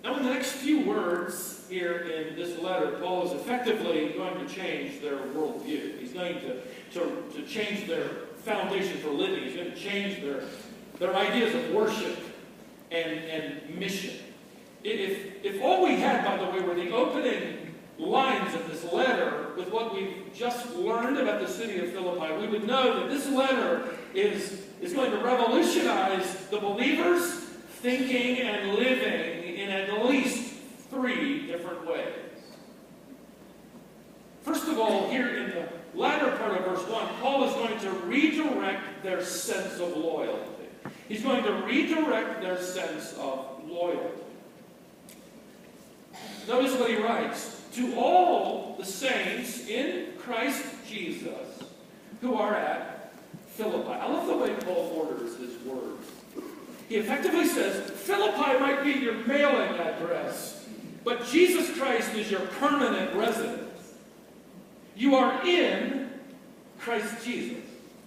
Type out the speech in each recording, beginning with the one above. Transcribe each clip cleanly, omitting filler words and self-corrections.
Now, in the next few words here in this letter, Paul is effectively going to change their worldview. He's going to change their foundation for living. He's going to change their ideas of worship and mission. If all we had, by the way, were the opening lines of this letter with what we've just learned about the city of Philippi, we would know that this letter is going to revolutionize the believers' thinking and living in at least 3 different ways. First of all, here in the latter part of verse 1, Paul is going to redirect their sense of loyalty. He's going to redirect their sense of loyalty. Notice what he writes. To all the saints in Christ Jesus who are at Philippi. I love the way Paul orders his words. He effectively says, Philippi might be your mailing address, but Jesus Christ is your permanent residence. You are in Christ Jesus.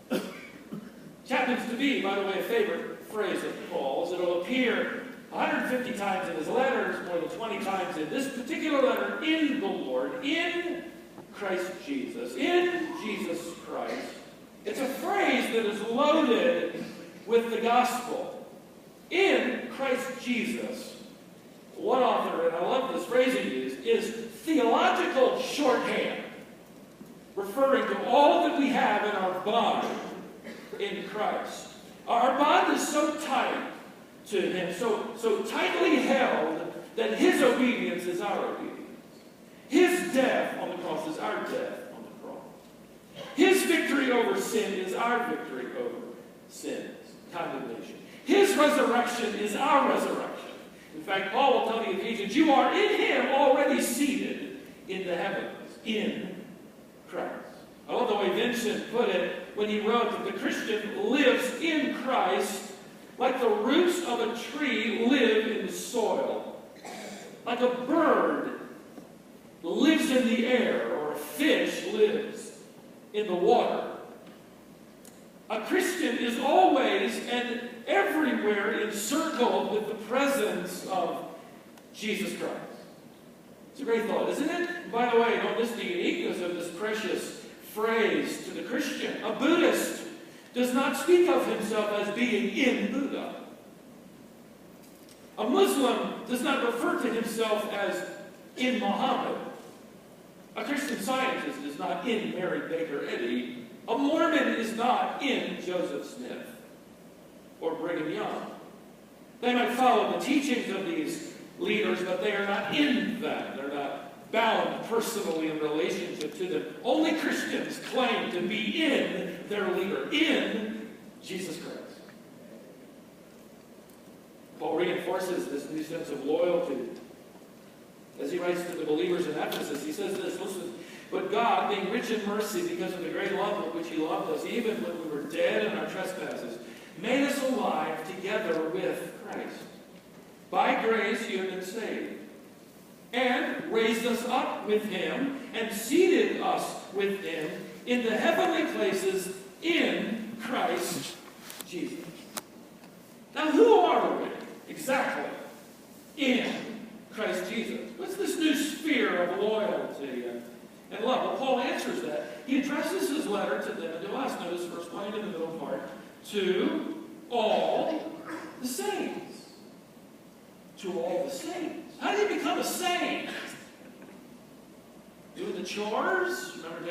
Which happens to be, by the way, a favorite phrase of Paul's. It'll appear 150 times in his letters, more than 20 times in this particular letter, in the Lord, in Christ Jesus, in Jesus Christ. It's a phrase that is loaded with the gospel. In Christ Jesus. One author, and I love this phrase he used, is theological shorthand, referring to all that we have in our bond in Christ. Our bond is so tight to him, so tightly held, that his obedience is our obedience. His death on the cross is our death on the cross. His victory over sin is our victory over sin's condemnation. His resurrection is our resurrection. In fact, Paul will tell the Ephesians, you are in him already seated in the heavens, in Christ. I love the way Vincent put it when he wrote that the Christian lives in Christ like the roots of a tree live in the soil. Like a bird lives in the air, or a fish lives in the water. A Christian is always and everywhere encircled with the presence of Jesus Christ. It's a great thought, isn't it? By the way, don't miss the uniqueness of this precious phrase to the Christian. A Buddhist does not speak of himself as being in Buddha. A Muslim does not refer to himself as in Muhammad. A Christian Scientist is not in Mary Baker Eddy. A Mormon is not in Joseph Smith or Brigham Young. They might follow the teachings of these leaders, but they are not in them. They're not bound personally in relationship to them. Only Christians claim to be in their leader, in Jesus Christ. Paul reinforces this new sense of loyalty. As he writes to the believers in Ephesus, he says this, listen, but God, being rich in mercy because of the great love with which he loved us, even when we were dead in our trespasses, made us alive together with Christ. By grace you have been saved, and raised us up with him, and seated us with him in the heavenly places in Christ Jesus. Now, who are we exactly in Christ Jesus? What's this new sphere of loyalty and love? Well, Paul answers that. He addresses his letter to them and to us. Notice verse 1 in the middle part. To all the saints. To all the saints. How do you become a saint? Doing the chores? Remember